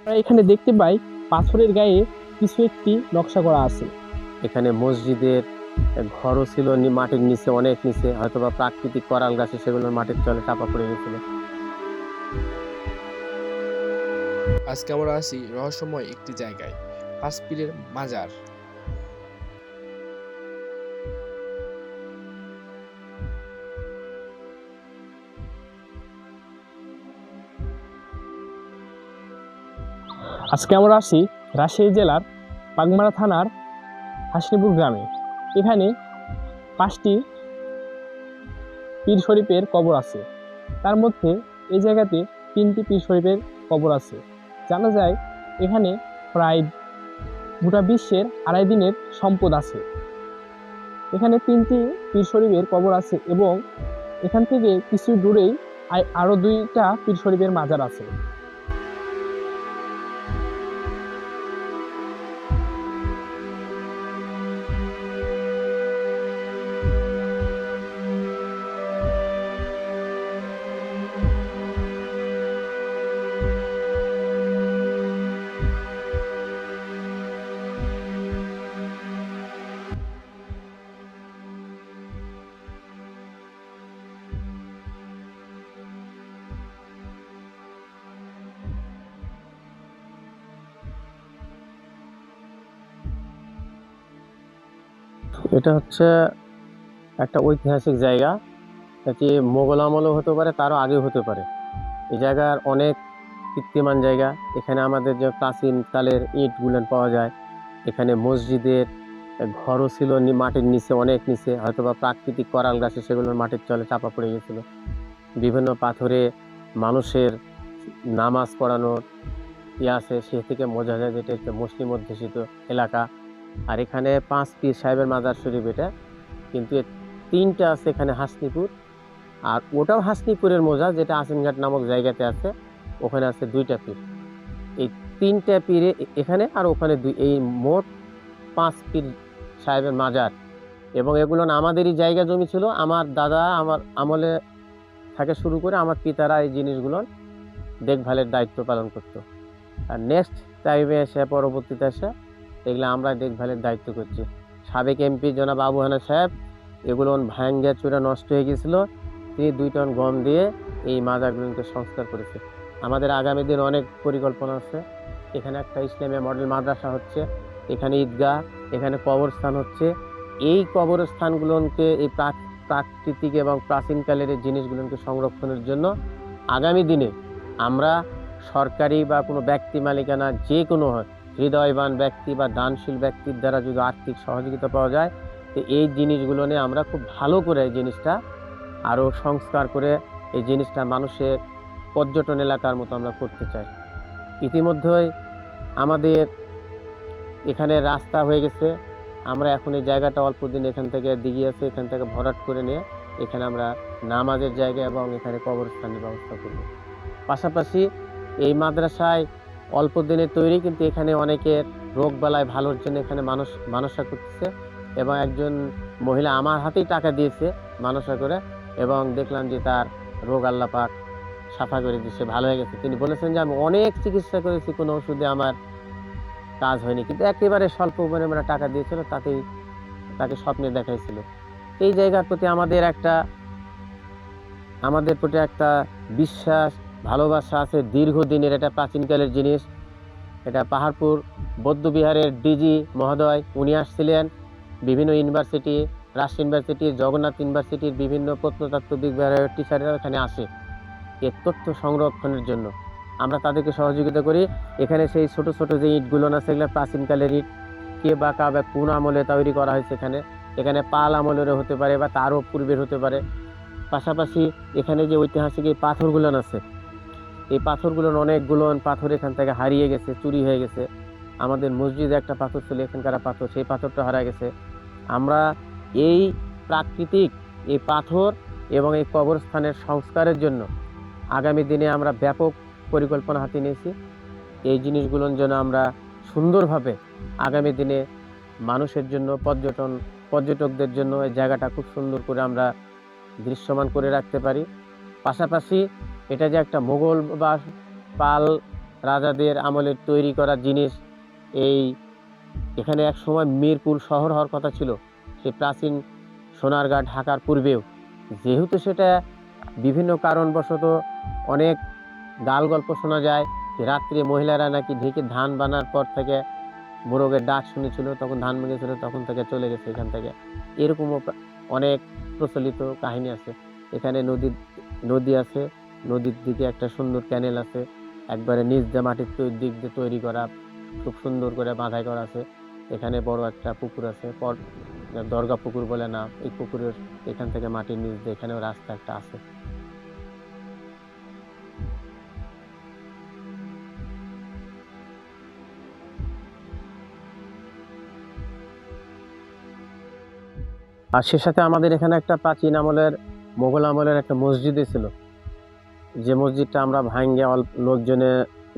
আমরা এখানে দেখতে পাই পাথরের গায়ে কিছু একটি নকশা করা আছে। এখানে মসজিদের ঘরও ছিল মাটির নিচে, অনেক নিচে, হয়তোবা প্রাকৃতিক করাল গাছে সেগুলো মাটির তলে চাপা পড়ে গেছিল। আজকে আমরা আছি রহস্যময় একটি জায়গায়, পাঁচ পীরের মাজার। আজকে আমরা আসি রাজশাহী জেলার বাগমারা থানার হাসনিপুর গ্রামে। এখানে 5টি পীর শরীফের কবর আছে। তার মধ্যে এই জায়গাতে 3টি পীর শরীফের কবর আছে। জানা যায় এখানে প্রায় গোটা বিশ্বের 2.5 দিনের সম্পদ আছে। এখানে 3টি পীর শরীফের কবর আছে এবং এখান থেকে কিছু দূরেই আরো 2টা পীর শরীফের মাজার আছে। এটা হচ্ছে একটা ঐতিহাসিক জায়গা, এটি মোগল আমলও হতে পারে, তারও আগেও হতে পারে। এই জায়গার অনেক কীর্তিমান জায়গা। এখানে আমাদের যে প্রাচীন কালের ইটগুলো পাওয়া যায়। এখানে মসজিদের ঘরও ছিল মাটির নিচে, অনেক নিচে, হয়তোবা প্রাকৃতিক করাল গাছে সেগুলো মাটির তলে চাপা পড়ে গেছিল। বিভিন্ন পাথরে মানুষের নামাজ পড়ানোর আছে, সে থেকে বোঝা যায় যেটা একটা মুসলিম অধ্যুষিত এলাকা। আর এখানে 5 পীর সাহেবের মাজার শরীফ এটা, কিন্তু 3টা আছে এখানে হাসনিপুর, আর ওটাও হাসনিপুরের মোজা, যেটা আসিনঘাট নামক জায়গাতে আছে, ওখানে আছে 2টা পীর। এই 3টা পীরে এখানে আর ওখানে 2, এই মোট 5 পীর সাহেবের মাজার। এবং এগুলো আমাদেরই জায়গা জমি ছিল, আমার দাদা আমার আমলে থেকে শুরু করে আমার পিতারা এই জিনিসগুলো দেখভালের দায়িত্ব পালন করতো। আর নেক্সট টাইমে এসে, পরবর্তীতে এসে এগুলো আমরা দেখভালের দায়িত্ব করছি। সাবেক এমপি জনাব আবু হানা সাহেব এগুলো ভাঙ্গে চূড়া নষ্ট হয়ে গেছিল, তিনি 2 টন গম দিয়ে এই মাজারগুলোকে সংস্কার করেছে। আমাদের আগামী দিন অনেক পরিকল্পনা আছে। এখানে একটা ইসলামিয়া মডেল মাদ্রাসা হচ্ছে, এখানে ঈদগাহ, এখানে কবরস্থান হচ্ছে। এই কবরস্থানগুলোকে, এই প্রাকৃতিক এবং প্রাচীনকালের এই জিনিসগুলোকে সংরক্ষণের জন্য আগামী দিনে আমরা সরকারি বা কোনো ব্যক্তি মালিকানা যে কোনো হৃদয়বান ব্যক্তি বা দানশীল ব্যক্তির দ্বারা যদি আর্থিক সহযোগিতা পাওয়া যায়, তো এই জিনিসগুলো নিয়ে আমরা খুব ভালো করে এই জিনিসটা আরও সংস্কার করে এই জিনিসটা মানুষের পর্যটন এলাকার মতো আমরা করতে চাই। ইতিমধ্যেই আমাদের এখানে রাস্তা হয়ে গেছে। আমরা এখন এই জায়গাটা অল্প দিন এখান থেকে দিঘি আছে, এখান থেকে ভরাট করে নিয়ে এখানে আমরা নামাজের জায়গা এবং এখানে কবরস্থানের ব্যবস্থা করব। পাশাপাশি এই মাদ্রাসায় অল্প দিনে তৈরি, কিন্তু এখানে অনেকের রোগ বালায় ভালোর জন্য এখানে মানসা করতেছে। এবং একজন মহিলা আমার হাতেই টাকা দিয়েছে মানসা করে, এবং দেখলাম যে তার রোগ আল্লাহ পাক সাফা করে দিয়েছে, ভালো হয়ে গেছে। তিনি বলেছেন যে আমি অনেক চিকিৎসা করেছি, কোনো ওষুধে আমার কাজ হয়নি, কিন্তু একেবারে স্বল্প পরিমাণে টাকা দিয়েছিল, তাতেই তাকে স্বপ্নে দেখাইছিল। এই জায়গার প্রতি আমাদের প্রতি একটা বিশ্বাস, ভালোবাসা আছে দীর্ঘদিনের। এটা প্রাচীনকালের জিনিস। এটা পাহাড়পুর বৌদ্ধবিহারের ডিজি মহোদয়, উনি আসছিলেন। বিভিন্ন ইউনিভার্সিটি, রাজশাহী ইউনিভার্সিটি, জগন্নাথ ইউনিভার্সিটির বিভিন্ন প্রত্নতত্ত্ব বিভাগের টিচাররা এখানে আসে এর তথ্য সংরক্ষণের জন্য। আমরা তাদেরকে সহযোগিতা করি। এখানে সেই ছোট ছোট যে ইটগুলো আছে, সেগুলো প্রাচীনকালের ইট, কে বা কাবা কোন আমলে তৈরি করা হয়েছে। এখানে পাল আমলেরও হতে পারে বা তারও পূর্বের হতে পারে। পাশাপাশি এখানে যে ঐতিহাসিক এই পাথরগুলো আছে, এই পাথরগুলো অনেকগুলো পাথর এখান থেকে হারিয়ে গেছে, চুরি হয়ে গেছে। আমাদের মসজিদে একটা পাথর ছিল, এখানকার পাথর, সেই পাথরটা হারা গেছে। আমরা এই প্রাকৃতিক এই পাথর এবং এই কবরস্থানের সংস্কারের জন্য আগামী দিনে আমরা ব্যাপক পরিকল্পনা হাতে নিয়েছি। এই জিনিসগুলোর জন্য আমরা সুন্দরভাবে আগামী দিনে মানুষের জন্য, পর্যটকদের জন্য এই জায়গাটা খুব সুন্দর করে আমরা দৃশ্যমান করে রাখতে পারি। পাশাপাশি এটা যে একটা মোগল বা পাল রাজাদের আমলের তৈরি করা জিনিস। এই এখানে এক সময় মিরপুর শহর হওয়ার কথা ছিল, সেই প্রাচীন সোনারগাঁ ঢাকার পূর্বেও। যেহেতু সেটা বিভিন্ন কারণবশত অনেক গাল গল্প শোনা যায় যে রাত্রে মহিলারা নাকি ঢেকে ধান বানার পর থেকে মোরগের ডাক শুনেছিল, তখন ধান ভেঙেছিল, তখন থেকে চলে গেছে এখান থেকে। এরকমও অনেক প্রচলিত কাহিনী আছে। এখানে নদী আছে, নদীর দিকে একটা সুন্দর ক্যানেল আছে, একবারে নিচ দিয়ে মাটির দিক দিয়ে তৈরি করা, খুব সুন্দর করে বাঁধাই করা আছে। এখানে বড় একটা পুকুর আছে, দরগা পুকুর বলে নাম। এই পুকুরের এখান থেকে মাটির নিচ দিয়ে এখানেও রাস্তা একটা আছে। আর সে সাথে আমাদের এখানে একটা প্রাচীন আমলের মোগল আমলের একটা মসজিদই ছিল, যে মসজিদটা আমরা ভাঙ্গে অল্প লোকজনে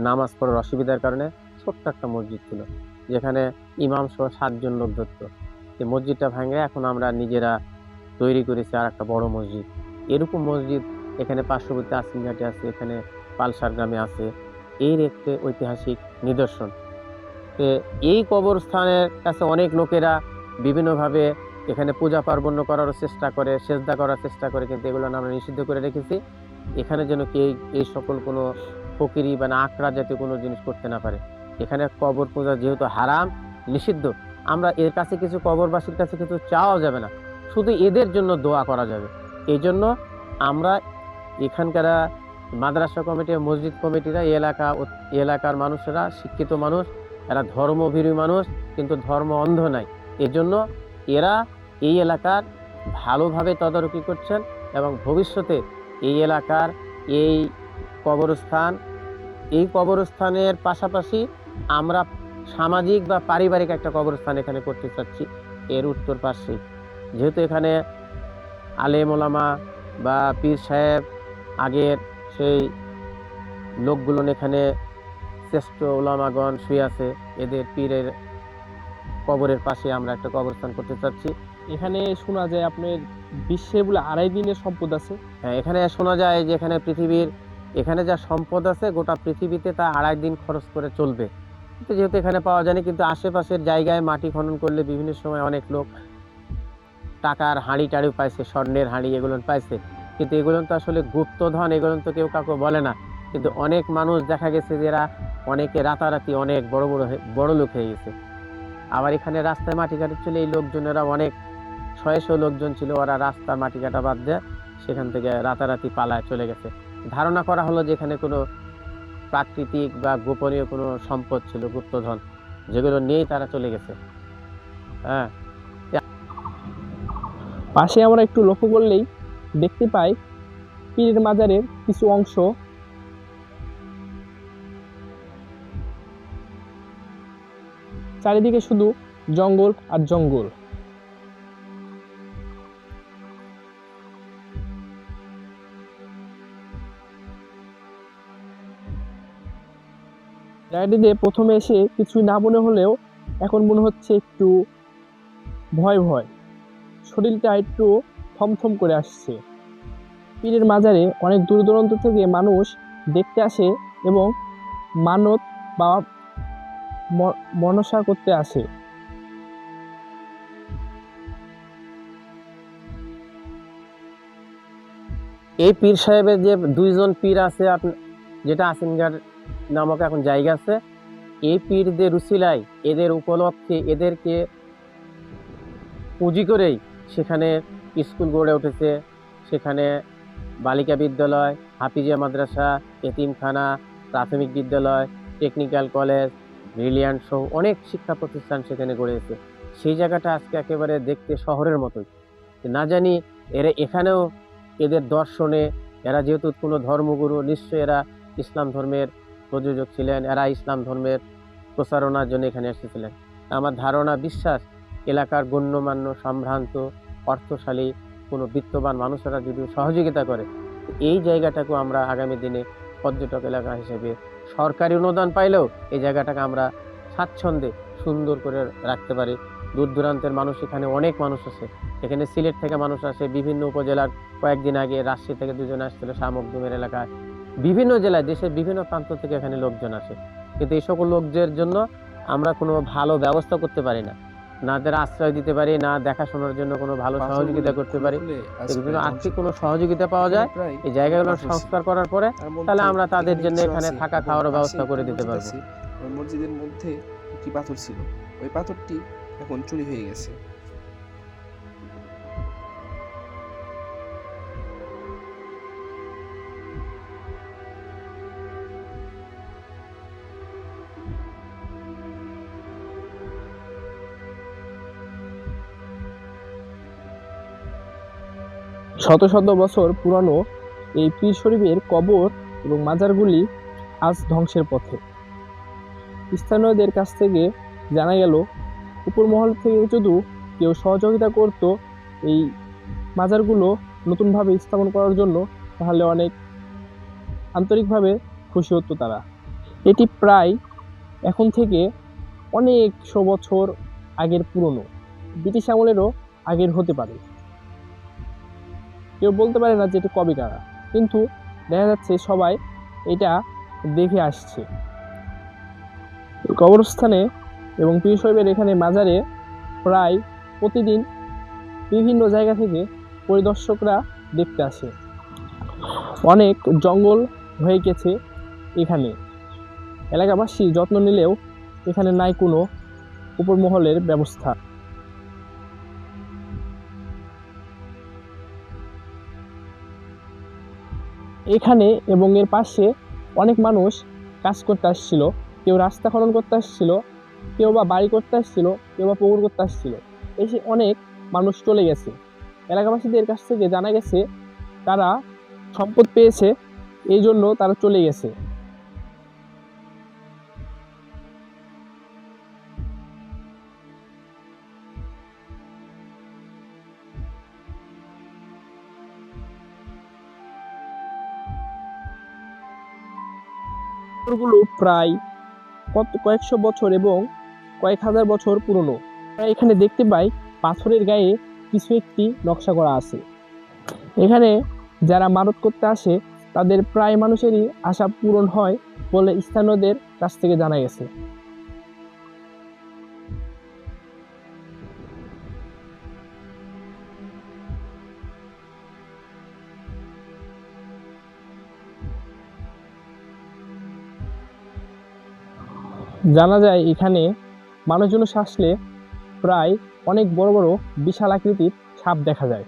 নামাজ পড়ার অসুবিধার কারণে ছোট্ট একটা মসজিদ ছিল, যেখানে ইমাম সহ 7 জন লোক ধরতো। এই মসজিদটা ভাঙ্গে এখন আমরা নিজেরা তৈরি করেছি আর একটা বড় মসজিদ। এরকম মসজিদ এখানে পার্শ্ববর্তী আসিনঘাটে আছে, এখানে পালসার গ্রামে আছে। এর একটি ঐতিহাসিক নিদর্শন। তো এই কবরস্থানের কাছে অনেক লোকেরা বিভিন্নভাবে এখানে পূজা পার্বণ করার চেষ্টা করে, সেজদা করার চেষ্টা করে, কিন্তু এগুলো আমরা নিষিদ্ধ করে রেখেছি। এখানে যেন কেউ এই সকল কোনো ফকিরি বা আখড়া জাতীয় কোনো জিনিস করতে না পারে। এখানে কবর পূজা যেহেতু হারাম, নিষিদ্ধ, আমরা এর কাছে কিছু, কবরবাসীর কাছে কিছু চাওয়া যাবে না, শুধু এদের জন্য দোয়া করা যাবে। এই জন্য আমরা এখানকার মাদ্রাসা কমিটি, মসজিদ কমিটিরা, এলাকার মানুষেরা শিক্ষিত মানুষ, এরা ধর্মভীরু মানুষ, কিন্তু ধর্ম অন্ধ নাই। এজন্য এরা এই এলাকার ভালোভাবে তদারকি করছেন এবং ভবিষ্যতে এই এলাকার এই কবরস্থানের পাশাপাশি আমরা সামাজিক বা পারিবারিক একটা কবরস্থান এখানে করতে চাচ্ছি এর উত্তর পাশে। যেহেতু এখানে আলেম ওলামা বা পীর সাহেব আগের সেই লোকগুলো এখানে শ্রেষ্ঠ ওলামাগণ শুয়ে আছে, এদের পীরের কবরের পাশে আমরা একটা কবরস্থান করতে চাচ্ছি। এখানে শোনা যায় আপনার বিশ্বে বলে 2.5 দিনের সম্পদ আছে। হ্যাঁ, এখানে শোনা যায় যে এখানে যা সম্পদ আছে গোটা পৃথিবীতে তা 2.5 দিন খরচ করে চলবে। কিন্তু যেহেতু এখানে পাওয়া যায়নি, কিন্তু আশেপাশের জায়গায় মাটি খনন করলে বিভিন্ন সময় অনেক লোক টাকার হাঁড়ি টাড়ি পাইছে, স্বর্ণের হাঁড়ি এগুলো পাইছে, কিন্তু এগুলো তো আসলে গুপ্তধন, এগুলো তো কেউ কাউকে বলে না। কিন্তু অনেক মানুষ দেখা গেছে যারা অনেকে রাতারাতি অনেক বড় লোক হয়ে গেছে। আবার এখানে রাস্তায় মাটি কাটা ছিল, এই লোকজনেরা অনেক 600 লোকজন ছিল, ওরা রাস্তার মাটি কাটা বাদ দিয়ে সেখান থেকে রাতারাতি পালায় চলে গেছে। ধারণা করা হলো যে এখানে কোনো প্রাকৃতিক বা গোপনীয় কোনো সম্পদ ছিল, গুপ্তধন, যেগুলো নিয়েই তারা চলে গেছে। হ্যাঁ, পাশে আমরা একটু লক্ষ্য করলেই দেখতে পাই পীরের মাজারের কিছু অংশ। চারিদিকে শুধু জঙ্গল আর জঙ্গল। জায়গাটিতে প্রথমে এসে কিছুই না মনে হলেও এখন মনে হচ্ছে একটু ভয় ভয়, শরীরটা একটু থমথম করে আসছে। পীরের মাজারে অনেক দূর দূরান্ত থেকে মানুষ দেখতে আসে এবং মানত বা মনসা করতে আসে। এই পীর সাহেবের যে 2 জন পীর আছে, যেটা আসিনঘাট নামক এখন জায়গা আছে, এই পীরদের উসিলায়, এদের উপলক্ষে, এদেরকে পুঁজি করেই সেখানে স্কুল গড়ে উঠেছে। সেখানে বালিকা বিদ্যালয়, হাফিজিয়া মাদ্রাসা, এতিমখানা, প্রাথমিক বিদ্যালয়, টেকনিক্যাল কলেজ, ব্রিলিয়ান্ট সহ অনেক শিক্ষা প্রতিষ্ঠান সেখানে গড়েছে। সেই জায়গাটা আজকে একেবারে দেখতে শহরের মতোই। না জানি এখানেও এদের দর্শনে, এরা যেহেতু কোনো ধর্মগুরু, নিশ্চয়ই এরা ইসলাম ধর্মের প্রযোজক ছিলেন, এরা ইসলাম ধর্মের প্রচারণার জন্য এখানে এসেছিলেন। আমার ধারণা, বিশ্বাস, এলাকার গণ্যমান্য, সম্ভ্রান্ত, অর্থশালী কোনো বিত্তবান মানুষেরা যদি সহযোগিতা করে, এই জায়গাটাকেও আমরা আগামী দিনে পর্যটক এলাকা হিসেবে সরকারি অনুদান পাইলেও এই জায়গাটাকে আমরা স্বাচ্ছন্দ্যে সুন্দর করে রাখতে পারি। দূর দূরান্তের মানুষ, এখানে অনেক মানুষ আছে, এখানে সিলেট থেকে মানুষ আসে, বিভিন্ন উপজেলার। কয়েকদিন আগে রাজশাহী থেকে 2 জন আসছিল শামুকদুমের এলাকায়, বিভিন্ন জেলায় দেশের বিভিন্ন প্রান্ত থেকে এখানে লোকজন আসে, কিন্তু এই সকল লোকদের জন্য আমরা কোনো ভালো ব্যবস্থা করতে পারি না, না তাদের আশ্রয় দিতে পারি, না দেখাশোনার জন্য কোনো ভালো সহযোগিতা করতে পারি। এগুলো আর্থিক কোনো সহযোগিতা পাওয়া যায় এই জায়গাগুলো সংস্কার করার পরে, তাহলে আমরা তাদের জন্য এখানে থাকা খাওয়ার ব্যবস্থা করে দিতে পারবো। ওই মসজিদের মধ্যে একটি পাথর ছিল, ওই পাথরটি এখন চুরি হয়ে গেছে। শত শত বছর পুরানো এই পীর শরীফের কবর এবং মাজারগুলি আজ ধ্বংসের পথে। স্থানীয়দের কাছ থেকে জানা গেল, উপর মহল থেকে যদি কেউ সহযোগিতা করত এই মাজারগুলো নতুনভাবে স্থাপন করার জন্য, তাহলে অনেক আন্তরিকভাবে খুশি হতো তারা। এটি প্রায় এখন থেকে অনেকশো বছর আগের পুরনো, ব্রিটিশ আমলেরও আগের হতে পারে। কেউ বলতে পারে না যে এটি কবেকার, কিন্তু দেখা যাচ্ছে সবাই এটা দেখে আসছে। কবরস্থানে এবং পীর শরীফের এখানে মাজারে প্রায় প্রতিদিন বিভিন্ন জায়গা থেকে পরিদর্শকরা দেখতে আসে। অনেক জঙ্গল হয়ে গেছে এখানে, এলাকাবাসী যত্ন নিলেও এখানে নাই কোনো উপর মহলের ব্যবস্থা। এখানে এবং এর পাশে অনেক মানুষ কাজ করতে আসছিল, কেউ রাস্তা খনন করতে আসছিল, কেউ বা বাড়ি করতে আসছিল, কেউ বা পুকুর করতে আসছিল। এসে অনেক মানুষ চলে গেছে। এলাকাবাসীদের কাছ থেকে জানা গেছে তারা সম্পদ পেয়েছে, এই জন্য তারা চলে গেছে। গুলো প্রায় কয়েকশো বছর এবং কয়েক হাজার বছর পুরনো। আমরা এখানে দেখতে পাই পাথরের গায়ে কিছু একটি নকশা করা আছে। এখানে যারা মানত করতে আসে তাদের প্রায় মানুষেরই আশা পূরণ হয় বলে স্থানীয়দের কাছ থেকে জানা গেছে। জানা যায় এখানে মানুষজন আসলে প্রায় অনেক বড় বড় বিশাল আকৃতির সাপ দেখা যায়।